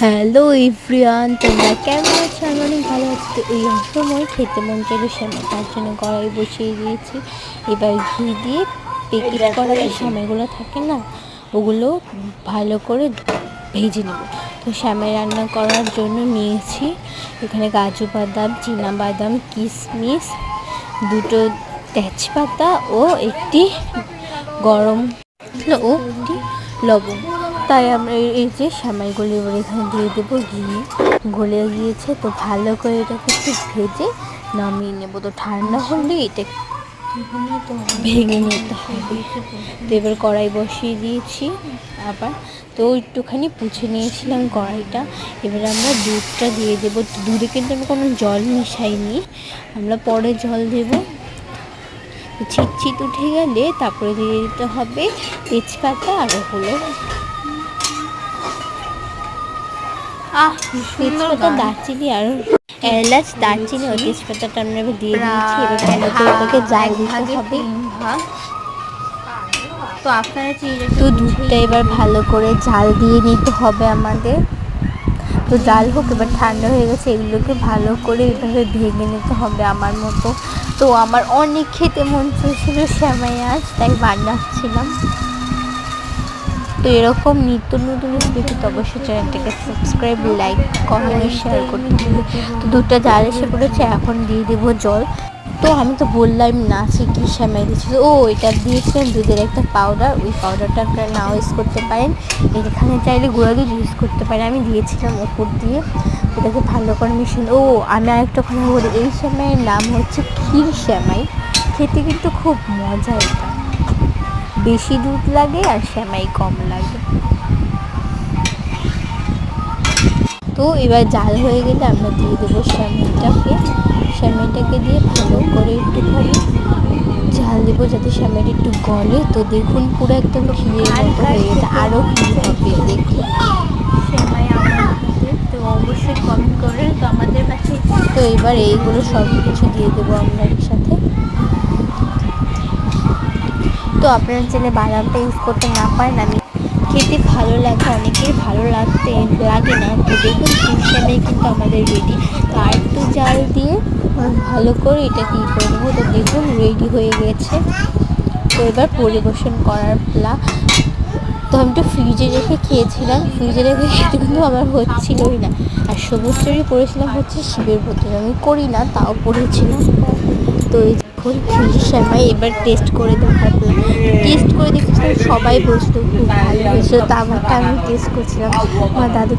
Hello everyone, তোমরা কেমন আছো? আমি অনেক ভালো আছি। তো এই সময় খেতে মন চাইলে সেমাই, তার জন্য কড়াই বসিয়ে দিয়েছি। এবার ঘি দিয়ে প্যাকেট করা যে সেমাইগুলো থাকে না, ওগুলো ভালো করে ভেজে নেব। তো সেমাই রান্না করার জন্য নিয়েছি এখানে কাজু বাদাম, চীনা বাদাম, কিশমিশ, দুটো তেজপাতা ও একটি গরম ও একটি লবঙ্গ। তাই আমরা এই যে সেমাইগুলি এবার এখানে দিয়ে দেবো। ঘি গলে গিয়েছে, তো ভালো করে এটাকে একটু ভেজে নামিয়ে নেবো। তো ঠান্ডা হলে এটা ভেঙে নিতে হবে। তো এবার কড়াই বসিয়ে দিয়েছি আবার। তো একটুখানি পুছে নিয়েছিলাম কড়াইটা। এবার আমরা দুধটা দিয়ে দেবো। দুধে কিন্তু আমি কোনো জল মিশাইনি, আমরা পরে জল দেবো। ছিটছিট উঠে গেলে তারপরে দিয়ে দিতে হবে তেজপাতা আর হলো তেজপাতা, দারচিনি আর এলাচ, দারচিনি ও তেজপাতাটা আমরা এবার দিয়ে দিয়েছি। এবার ভালো করে এটাকে জাল দিতে হবে। তো আপনারা তো দুধটা এবার ভালো করে জাল দিয়ে নিতে হবে আমাদের। তো জাল হোক, এবার ঠান্ডা হয়ে গেছে। এগুলোকে ভালো করে এভাবে ভেঙে নিতে হবে আমার মতো। তো আমার অনেক খেতে মন চেয়েছিল সেমাই আজ, তাই বানাচ্ছিলাম। তো এরকম নিত্য নতুন রেসিপি তো অবশ্যই চ্যানেলটাকে সাবস্ক্রাইব, লাইক, কমেন্ট, শেয়ার করতে হবে। তো দুধটা জাল এসে পড়েছে, এখন দিয়ে দেবো জল। তো আমি তো বললাম না সে কী সেমাই দিয়েছিল, এটা দিয়েছিলাম দুধের একটা পাউডার। ওই পাউডারটা আপনারা নাও ইউজ করতে পারেন, এখানে চাইলে গুঁড়া দুধ ইউজ করতে পারেন। আমি দিয়েছিলাম ওপর দিয়ে। ওটাকে ভালো করে মিশিয়ে আমি আরেকটা কথা বলি, এই সেমাইয়ের নাম হচ্ছে ক্ষীর সেমাই। খেতে কিন্তু খুব মজা, এটা বেশি দুধ লাগে আর সেমাই কম লাগে। তো এবার জাল হয়ে গেলে আমরা দিয়ে দেবো সেমাইটাকে দিয়ে ভালো করে একটুখানি জাল দেবো যাতে সেমাইটা একটু গলে। তো দেখুন পুরো একদম ক্ষীরের মতো হয়ে গেছে, আরও ক্ষীর হবে দেখুন সেমাই আমাদের। তো অবশ্যই কমেন্ট করে তো আমাদের কাছে। তো এবার এইগুলো সব কিছু দিয়ে দেবো আমরা একসাথে। তো আপনারা চাইলে বাদামটা ইউজ করতে না পারেন, আমি খেতে ভালো লাগে, অনেকের ভালো লাগে না। তো দেখুন সেমাই কিন্তু আমাদের রেডি। তো আর একটু জাল দিয়ে ভালো করে এটা কী করে দেবো। তো দেখুন রেডি হয়ে গেছে। তো এবার পরিবেশন করার পালা। তো আমি তো ফ্রিজে রেখে খেয়েছিলাম, ফ্রিজে রেখে খেতে কিন্তু আমার হচ্ছিলই না। আর সবুজ চুরি পড়েছিলাম হচ্ছে শিবের বোতলে, আমি করি না তাও পড়েছিলাম। তো এই এখন ক্ষীর সেমাই এবার টেস্ট করে দেখার পালা। টেস্ট করে দেখেছিলাম, সবাই বলছিল খুব ভালো হয়েছিল। তো আমারটা আমি টেস্ট করছিলাম, আমার দাদু